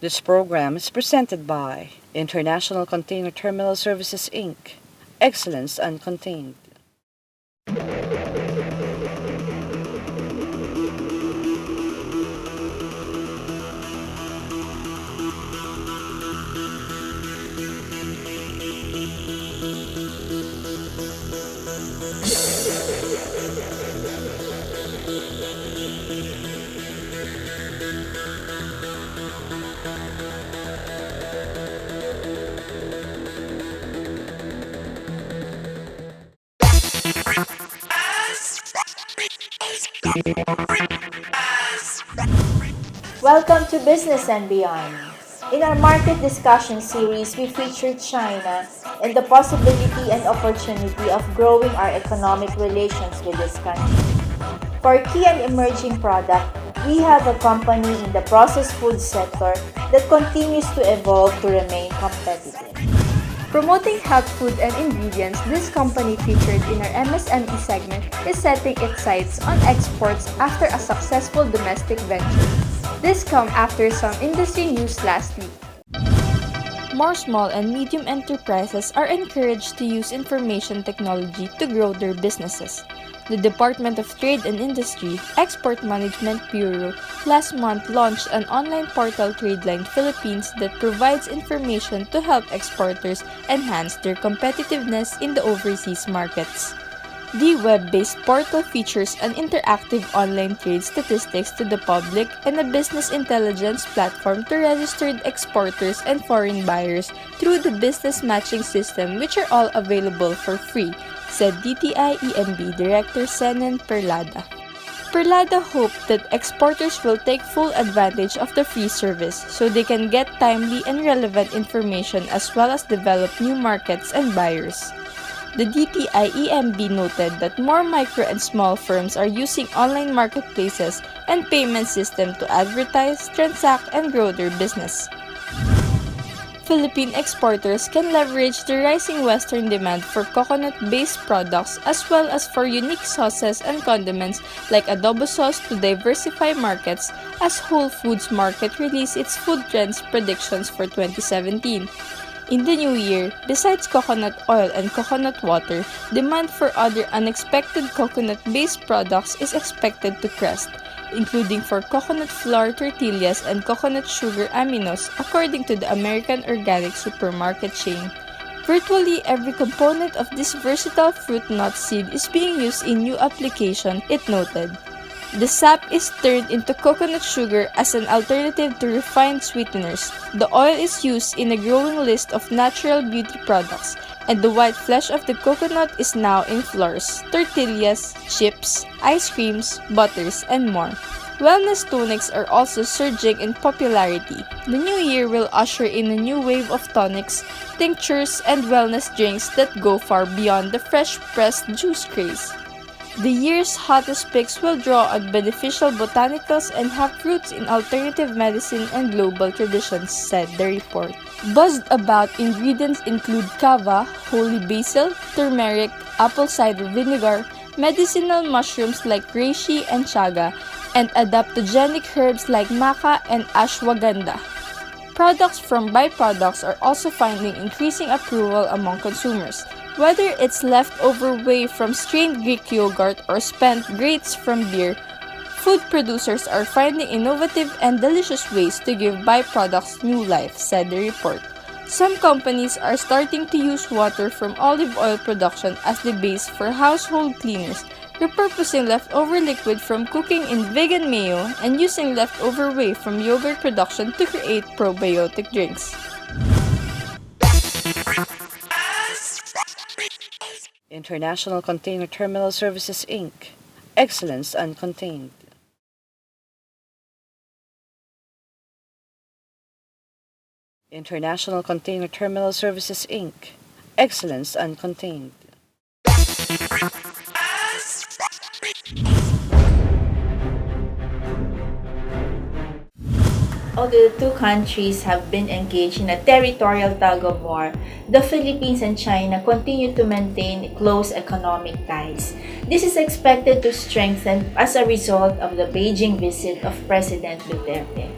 This program is presented by International Container Terminal Services, Inc. Excellence Uncontained. Welcome to Business and Beyond. In our market discussion series, we featured China and the possibility and opportunity of growing our economic relations with this country. For key and emerging product, we have a company in the processed food sector that continues to evolve to remain competitive. Promoting health food and ingredients, this company featured in our MSME segment is setting its sights on exports after a successful domestic venture. This comes after some industry news last week. More small and medium enterprises are encouraged to use information technology to grow their businesses. The Department of Trade and Industry, Export Management Bureau, last month launched an online portal Tradeline Philippines that provides information to help exporters enhance their competitiveness in the overseas markets. The web-based portal features an interactive online trade statistics to the public and a business intelligence platform to registered exporters and foreign buyers through the business matching system, which are all available for free, said DTI-EMB Director Senen Perlada. Perlada hoped that exporters will take full advantage of the free service so they can get timely and relevant information as well as develop new markets and buyers. The DTI-EMB noted that more micro and small firms are using online marketplaces and payment system to advertise, transact, and grow their business. Philippine exporters can leverage the rising Western demand for coconut-based products as well as for unique sauces and condiments like adobo sauce to diversify markets as Whole Foods Market released its food trends predictions for 2017. In the new year, besides coconut oil and coconut water, demand for other unexpected coconut-based products is expected to crest, including for coconut flour tortillas and coconut sugar aminos, according to the American organic supermarket chain. Virtually every component of this versatile fruit nut seed is being used in new application, it noted. The sap is turned into coconut sugar as an alternative to refined sweeteners. The oil is used in a growing list of natural beauty products, and the white flesh of the coconut is now in flours, tortillas, chips, ice creams, butters, and more. Wellness tonics are also surging in popularity. The new year will usher in a new wave of tonics, tinctures, and wellness drinks that go far beyond the fresh-pressed juice craze. The year's hottest picks will draw on beneficial botanicals and have roots in alternative medicine and global traditions, said the report. Buzzed about ingredients include kava, holy basil, turmeric, apple cider vinegar, medicinal mushrooms like reishi and chaga, and adaptogenic herbs like maca and ashwagandha. Products from byproducts are also finding increasing approval among consumers. Whether it's leftover whey from strained Greek yogurt or spent grates from beer, food producers are finding innovative and delicious ways to give byproducts new life, said the report. Some companies are starting to use water from olive oil production as the base for household cleaners, repurposing leftover liquid from cooking in vegan mayo and using leftover whey from yogurt production to create probiotic drinks. International Container Terminal Services, Inc. Excellence Uncontained. International Container Terminal Services, Inc. Excellence Uncontained. Although the two countries have been engaged in a territorial tug-of-war, the Philippines and China continue to maintain close economic ties. This is expected to strengthen as a result of the Beijing visit of President Duterte.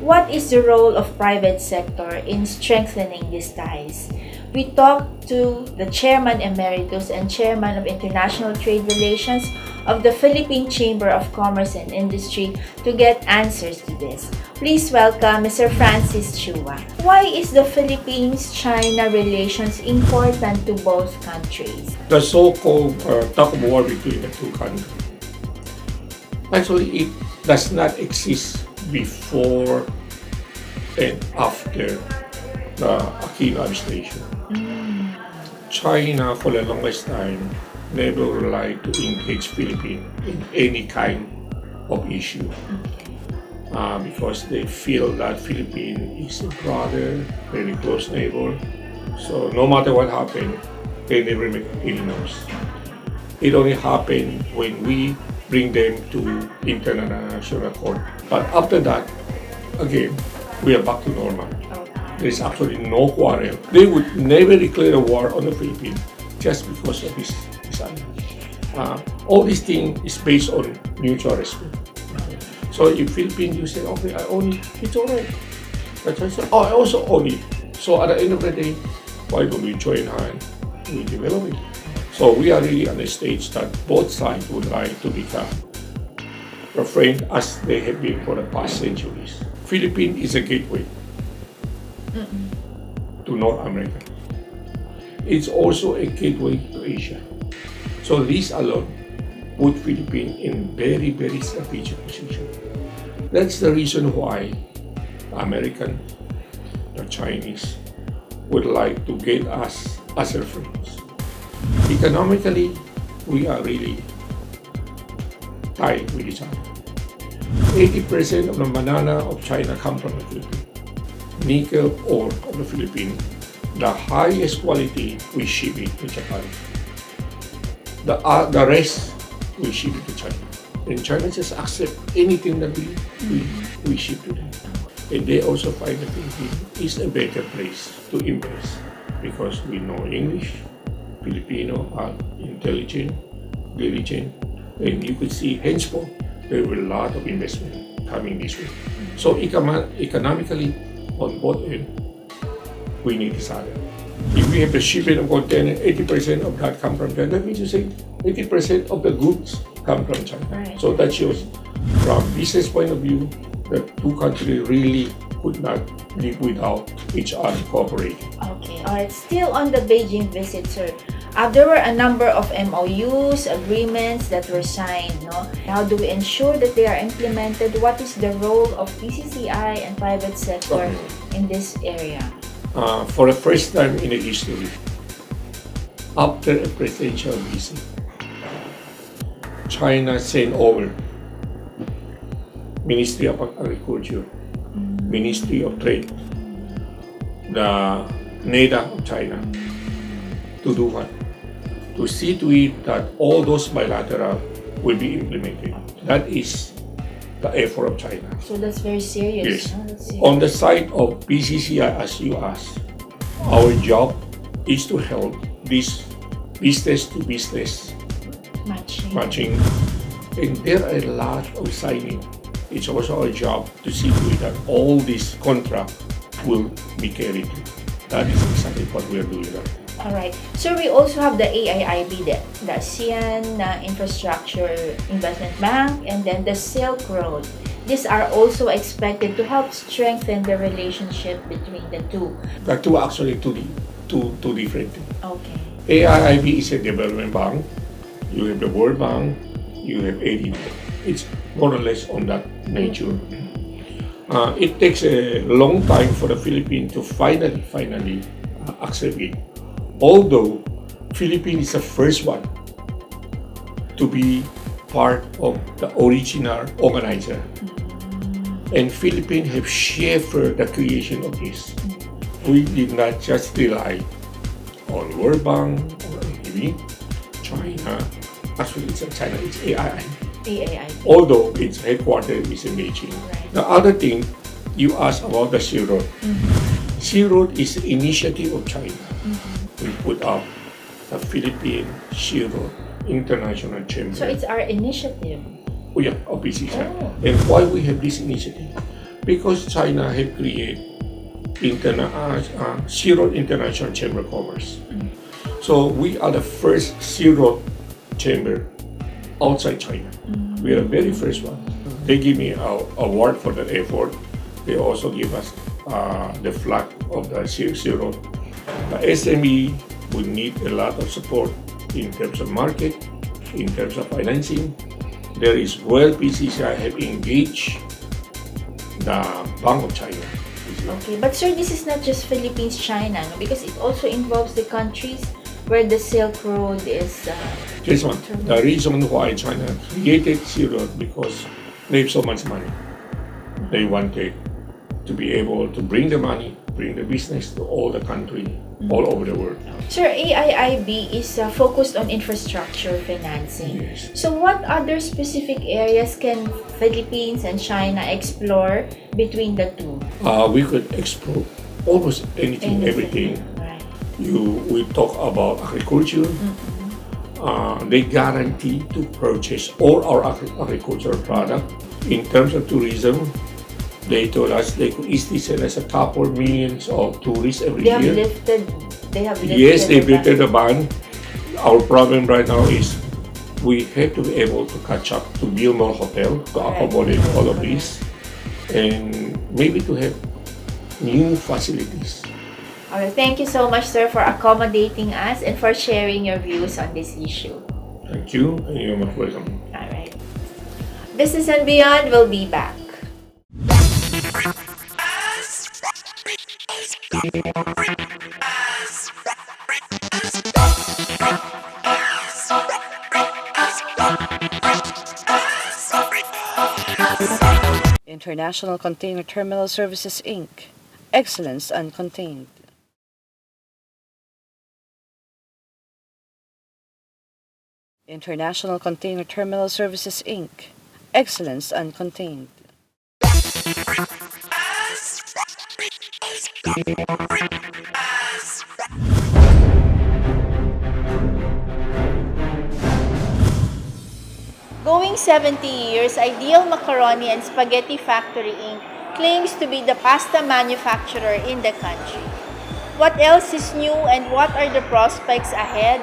What is the role of private sector in strengthening these ties? We talked to the Chairman Emeritus and Chairman of International Trade Relations of the Philippine Chamber of Commerce and Industry to get answers to this. Please welcome Mr. Francis Chua. Why is the Philippines-China relations important to both countries? The so-called tug of war between the two countries. Actually, it does not exist before and after the Aquino administration. China, for the longest time, never liked to engage Philippines in any kind of issue because they feel that Philippines is a brother, very close neighbor. So no matter what happened, they never make any noise. It only happened when we bring them to international court. But after that, again, we are back to normal. There is actually no quarrel. They would never declare a war on the Philippines just because of this island. All these things is based on mutual respect. So if Philippines, you say, okay, I own it, it's all right. But I say, oh, I also own it. So at the end of the day, why don't we join hands? We develop it. So we are really on a stage that both sides would like to become a friend as they have been for the past centuries. Philippines is a gateway to North America. It's also a gateway to Asia. So this alone put Philippines in very, very strategic position. That's the reason why the American, the Chinese would like to get us as their friends. Economically, we are really tied with each other. 80% of the banana of China come from the Philippines. Nickel ore of the Philippines, the highest quality, we ship it to Japan. The rest, we ship it to China. And China just accept anything that we ship to them. And they also find the Philippines is a better place to invest because we know English, Filipino are intelligent, diligent, and you could see henceforth there will be a lot of investment coming this way. So economically, on both ends, we need each other. If we have the shipping of container, 80% of that come from China, that means you say 80% of the goods come from China. Right. So that shows from business point of view, the two countries really could not live without each other cooperating. Okay, all right. Still on the Beijing visit, sir. There were a number of MOUs, agreements that were signed. No? How do we ensure that they are implemented? What is the role of PCCI and private sector in this area? For the first time in the history, after a presidential visit, China sent over Ministry of Agriculture, Ministry of Trade, the NEDA of China, to do what? To see to it that all those bilateral will be implemented. That is the effort of China. So that's very serious. Yes. No? That's serious. On the side of PCCI, as you asked, our job is to help this business to business matching. And there are a lot of signing. It's also our job to see to it that all these contracts will be carried. That is exactly what we are doing right now. All right. So we also have the AIIB, the ASEAN Infrastructure Investment Bank, and then the Silk Road. These are also expected to help strengthen the relationship between the two. The two are actually two different things. Okay. AIIB is a development bank. You have the World Bank, you have ADB. It's more or less on that nature. It takes a long time for the Philippines to finally accept it. Although Philippines is the first one to be part of the original organizer. And Philippines have shepherded the creation of this. We did not just rely on World Bank or ADB, China. Actually, it's not China, it's AIIB. Although its headquarters is in Beijing. Right. The other thing, you asked about the Silk Road. Silk Road is an initiative of China. We put up the Philippine Silk Road International Chamber. So it's our initiative. Oh yeah, of PCCI. Oh. And why we have this initiative? Because China had created zero international chamber of commerce. So we are the first zero chamber outside China. We are the very first one. They give me an award for that effort. They also give us the flag of the zero. The SME would need a lot of support in terms of market, in terms of financing. There is PCCI have engaged the Bank of China. Okay, but sir, this is not just Philippines-China, no? Because it also involves the countries where the Silk Road is... This one, the reason why China created Silk Road because they have so much money. They wanted to be able to bring the money, bring the business to all the country, all over the world. Sir, AIIB is focused on infrastructure financing. Yes. So what other specific areas can Philippines and China explore between the two? We could explore almost anything, everything. Right. We talk about agriculture. They guarantee to purchase all our agricultural product. In terms of tourism, they told us they could easily send us a couple millions of tourists every year. They have lifted Yes, they lifted the the ban. Our problem right now is we have to be able to catch up to build more hotel to accommodate all of this, and maybe to have new facilities. Alright, thank you so much, sir, for accommodating us and for sharing your views on this issue. Thank you, and you're most welcome. Alright. Business and Beyond will be back. International Container Terminal Services, Inc. Excellence Uncontained. International Container Terminal Services, Inc. Excellence Uncontained. Going 70 years, Ideal Macaroni and Spaghetti Factory Inc. claims to be the pasta manufacturer in the country. What else is new and what are the prospects ahead?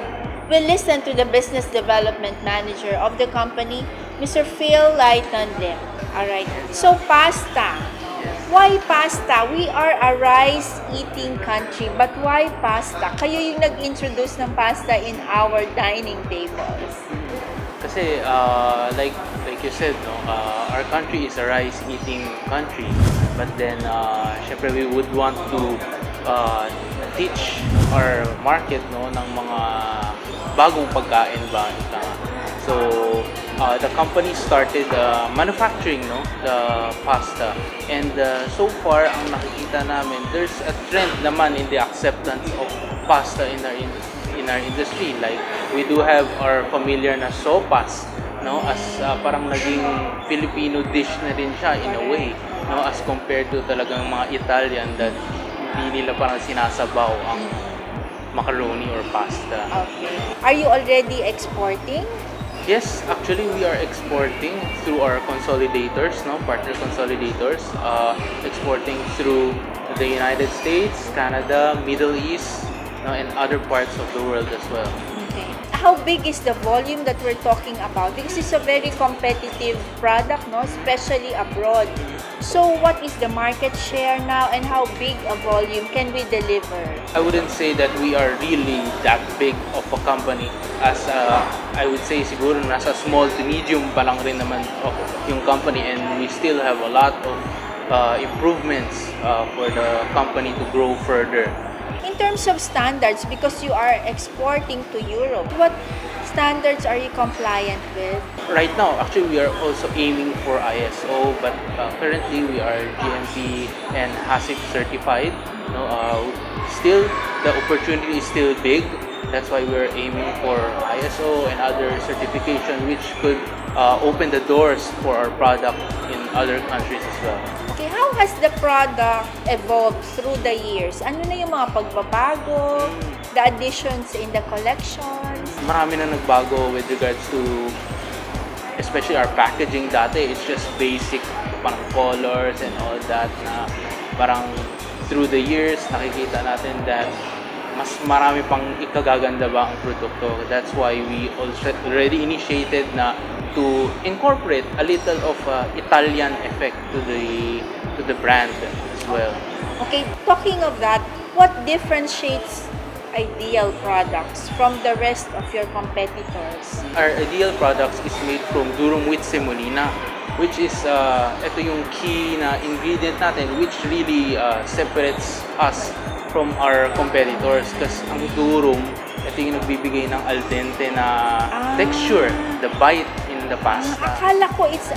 We'll listen to the Business Development Manager of the company, Mr. PhilippinesChina. Alright, so pasta. Why pasta? We are a rice-eating country, but why pasta? Kayo yung nag-introduce ng pasta in our dining tables. Kasi like you said, no, our country is a rice-eating country, but then syempre we would want to teach our market, no, ng mga bagong pagkain ba. So the company started manufacturing, no, the pasta, and so far ang nakikita namin, there's a trend naman in the acceptance of pasta in our industry. Like we do have our familiar na sopas, no, as parang naging Filipino dish na rin siya in a way, no, as compared to talagang mga Italian that hindi nila parang sinasabaw ang macaroni or pasta. Okay. Are you already exporting? Yes, actually we are exporting through our consolidators, no, partner consolidators, exporting through the United States, Canada, Middle East, no, and other parts of the world as well. Okay. How big is the volume that we're talking about? Because it's a very competitive product, no, especially abroad. So what is the market share now and how big a volume can we deliver? I wouldn't say that we are really that big of a company, as I would say siguro nasa small to medium pa lang rin naman of yung company, and we still have a lot of improvements for the company to grow further. In terms of standards, because you are exporting to Europe, what standards are you compliant with? Right now, actually, we are also aiming for ISO, but currently we are GMP and HACCP certified. Still, the opportunity is still big. That's why we're aiming for ISO and other certification, which could open the doors for our product in other countries as well. Okay, how has the product evolved through the years? Ano na yung mga pagbabago, the additions in the collections? Marami na nagbago with regards to especially our packaging dati, it's just basic parang colors and all that na parang through the years nakikita natin that mas marami pang ikagaganda ba ang produkto. That's why we already initiated na to incorporate a little of Italian effect to the brand as well. Okay, talking of that, what differentiates Ideal products from the rest of your competitors? Our Ideal products is made from durum wheat semolina, which is ito yung key na ingredient natin which really separates us from our competitors. Kasi ang durum, ito yung nagbibigay ng al dente na texture, the bite in the pasta. Akala ko it's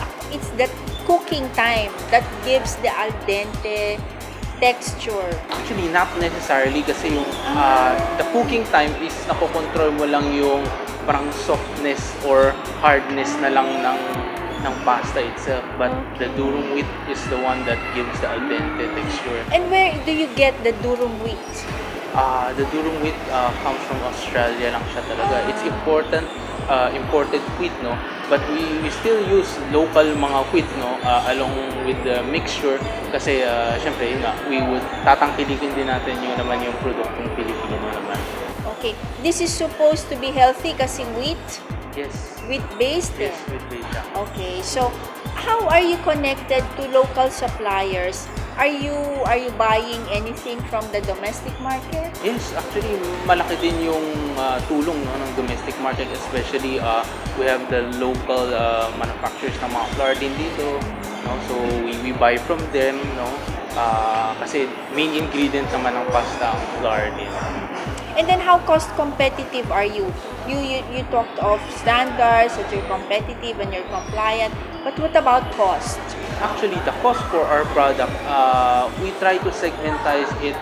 the cooking time that gives the al dente texture. Actually, not necessarily kasi yung the cooking time is nakokontrol mo lang yung parang softness or hardness na lang ng pasta itself. But the durum wheat is the one that gives the al dente texture. And where do you get the durum wheat? The durum wheat comes from Australia lang siya talaga. It's imported wheat, no? But we still use local mga wheat, no? Along with the mixture kasi syempre yun nga, we would tatangkilikin din natin yun naman yung produktong Pilipino naman. Okay, this is supposed to be healthy kasi wheat? Yes. Wheat-based? Yes, wheat-based siya. Okay, so how are you connected to local suppliers? Are you buying anything from the domestic market? Yes, actually malaki din yung tulong no, ng domestic market, especially we have the local manufacturers ng mga flour din dito, no? So we buy from them, no? Kasi main ingredient naman ng pasta ang flour din. And then how cost competitive are you? You talked of standards, that you're competitive and you're compliant, but what about cost? Actually, the cost for our product, we try to segmentize it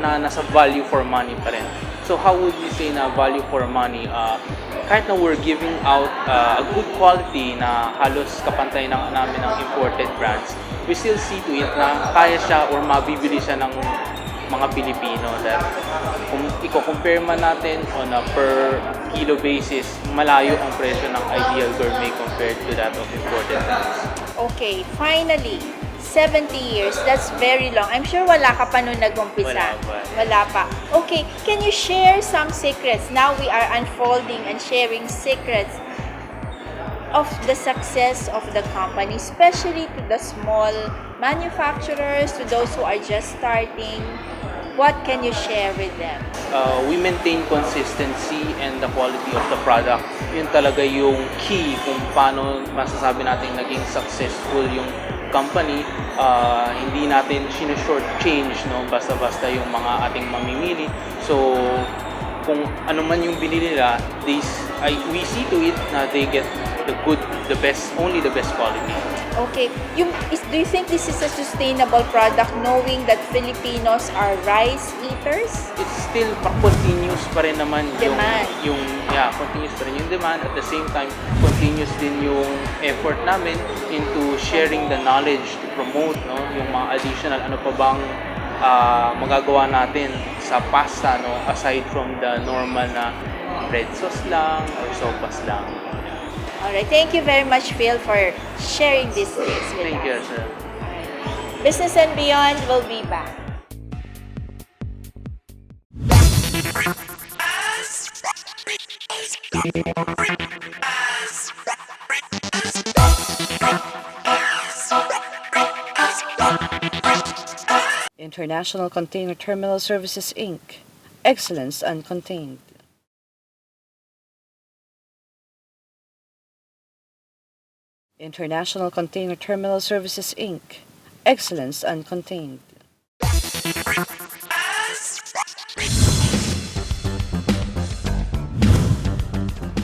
na nasa value for money pa rin. So how would we say na value for money? Kahit na we're giving out a good quality na halos kapantay namin ng imported brands, we still see to it na kaya siya or mabibili siya ng mga Pilipino. That kung i-compare man natin on a per kilo basis, malayo ang presyo ng Ideal Gourmet compared to that of imported brands. Okay, finally, 70 years, that's very long. I'm sure wala ka pa nung nag-umpisa. Wala pa. Okay, can you share some secrets? Now we are unfolding and sharing secrets of the success of the company, especially to the small manufacturers, to those who are just starting. What can you share with them? We maintain consistency and the quality of the product. Yun talaga yung key kung paano masasabi natin naging successful yung company. Hindi natin short change, no? Basta-basta yung mga ating mamimili. So kung ano man yung binili nila, we see to it na they get only the best quality. Okay, do you think this is a sustainable product knowing that Filipinos are rice eaters? It's still continuous pa rin naman Demand. Continuous pa rin yung demand. At the same time, continuous din yung effort namin into sharing the knowledge to promote, no, yung mga additional ano pa bang magagawa natin sa pasta, no, aside from the normal na red sauce lang or sopas lang. Alright, thank you very much, Phil, for sharing this with us. Thank you, sir. Business and Beyond will be back. International Container Terminal Services, Inc. Excellence Uncontained. International Container Terminal Services, Inc. Excellence Uncontained.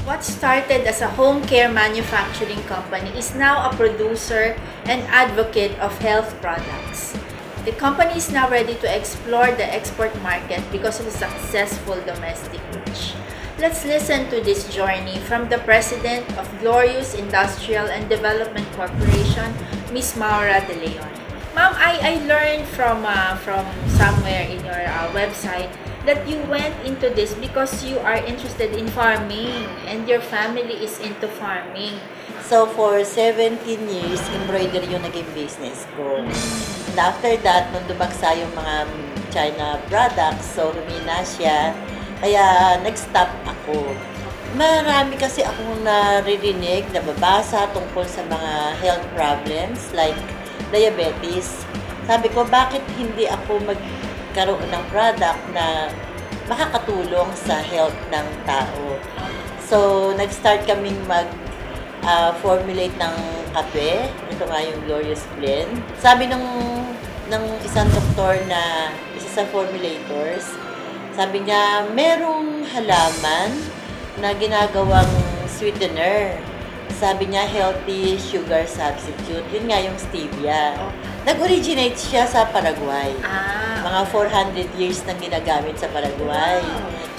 What started as a home care manufacturing company is now a producer and advocate of health products. The company is now ready to explore the export market because of a successful domestic reach. Let's listen to this journey from the President of Glorious Industrial and Development Corporation, Ms. Maura De Leon. Ma'am, I learned from somewhere in your website that you went into this because you are interested in farming and your family is into farming. So, for 17 years, embroidery yung naging business ko. And after that, nung dumagsa yung mga China products, so humina siya, kaya nag-stop ako. Marami kasi akong naririnig, nababasa tungkol sa mga health problems like diabetes. Sabi ko, bakit hindi ako magkaroon ng product na makakatulong sa health ng tao? So, nag-start kaming formulate ng kape. Ito nga yung Glorious Blend. Sabi ng isang doktor na isa sa formulators, sabi niya, merong halaman na ginagawang sweetener. Sabi niya, healthy sugar substitute. Yun nga yung stevia. Nag-originate siya sa Paraguay. Mga 400 years nang ginagamit sa Paraguay.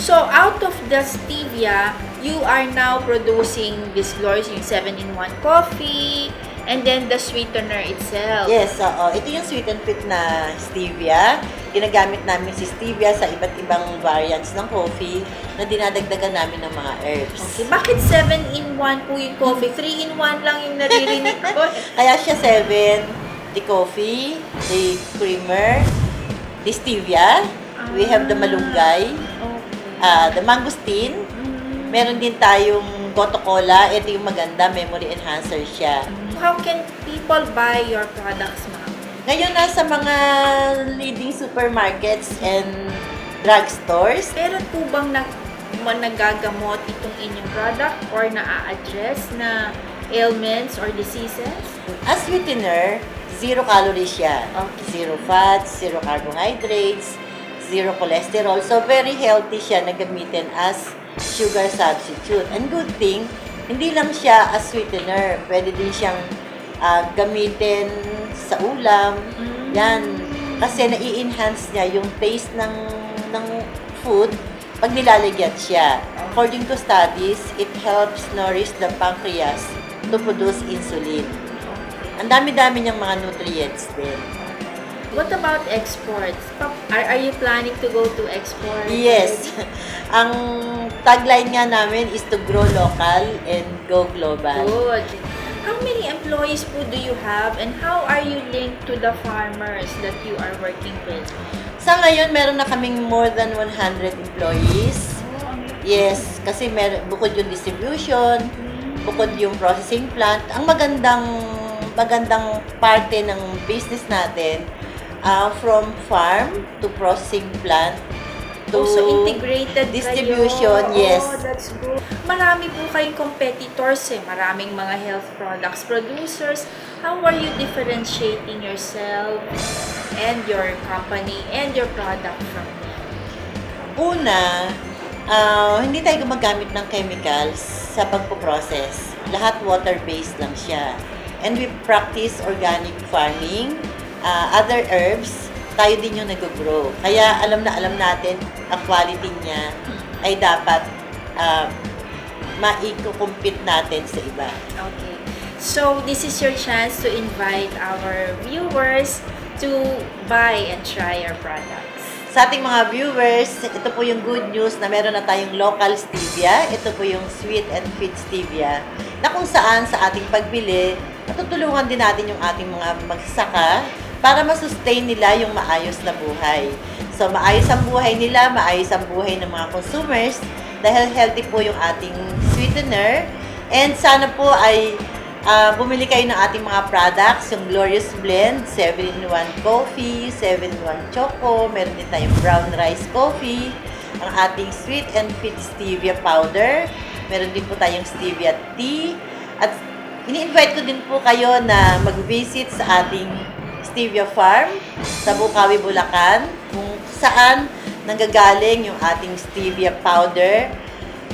So, out of the stevia, you are now producing this glorious yung 7-in-1 coffee, and then the sweetener itself. Yes, oo. Ito yung sweet and fit na stevia. Ginagamit namin si stevia sa iba't ibang variants ng coffee na dinadagdagan namin ng mga herbs. Okay. Bakit 7-in-1 po yung coffee? 3-in-1 lang yung naririnig ko. Kaya siya 7. The coffee, the creamer, the stevia. We have the malunggay, the mangosteen. Meron din tayong goto cola. Ito yung maganda, memory enhancer siya. How can people buy your products, ma'am? Ngayon, nasa mga leading supermarkets and drugstores. Meron po bang nagagamot itong inyong product or na-address na ailments or diseases? As sweetener, 0 calories siya. Zero fats, 0 carbohydrates, 0 cholesterol. So, very healthy siya na gamitin as sugar substitute. And good thing, hindi lang siya as sweetener. Pwede din siyang gamitin sa ulam. Yan. Kasi nai-enhance niya yung taste ng food pag nilalagyan siya. According to studies, it helps nourish the pancreas to produce insulin. Ang dami-dami niyang mga nutrients din. What about exports? Are you planning to go to export? Yes. Ang tagline nga namin is to grow local and go global. Good. How many employees po do you have and how are you linked to the farmers that you are working with? Sa ngayon, meron na kaming more than 100 employees. Yes, kasi bukod yung distribution, bukod yung processing plant, ang magandang parte ng business natin, from farm to processing plant to So integrated distribution, kayo. yes. Oh, that's good. Marami po kayong competitors Maraming mga health products producers. How are you differentiating yourself and your company and your product from them? Una, hindi tayo gumagamit ng chemicals sa pagpo-process. Lahat water-based lang siya. And we practice organic farming. Other herbs, tayo din yung nag-grow. Kaya alam natin, ang quality niya ay dapat maiko-compete natin sa iba. Okay. So, this is your chance to invite our viewers to buy and try our products. Sa ating mga viewers, ito po yung good news na meron na tayong local stevia. Ito po yung sweet and fit stevia na kung saan sa ating pagbili, matutulungan din natin yung ating mga magsasaka para masustain nila yung maayos na buhay. So, maayos ang buhay nila, maayos ang buhay ng mga consumers dahil healthy po yung ating sweetener. And sana po ay bumili kayo ng ating mga products, yung Glorious Blend, 7-in-1 coffee, 7-in-1 choco, meron din tayong brown rice coffee, ang ating sweet and fit stevia powder, meron din po tayong stevia tea, at ini-invite ko din po kayo na mag-visit sa ating stevia farm sa Bukawi, Bulacan, kung saan nanggagaling yung ating stevia powder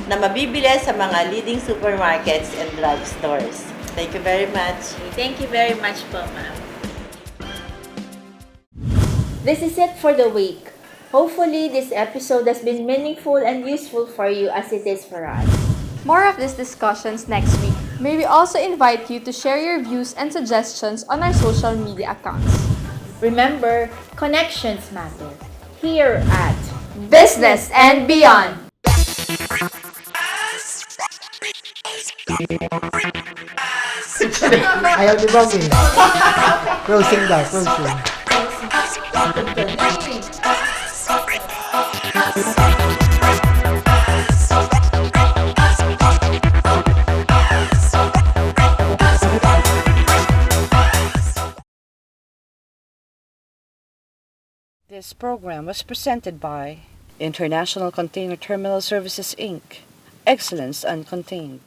na mabibili sa mga leading supermarkets and drugstores. Thank you very much. Thank you very much po, ma'am. This is it for the week. Hopefully, this episode has been meaningful and useful for you as it is for us. More of these discussions next week. May we also invite you to share your views and suggestions on our social media accounts. Remember, connections matter. Here at Business and Beyond. Ayaw ni Bong eh. Closing daw, closing. This program was presented by International Container Terminal Services, Inc. Excellence Uncontained.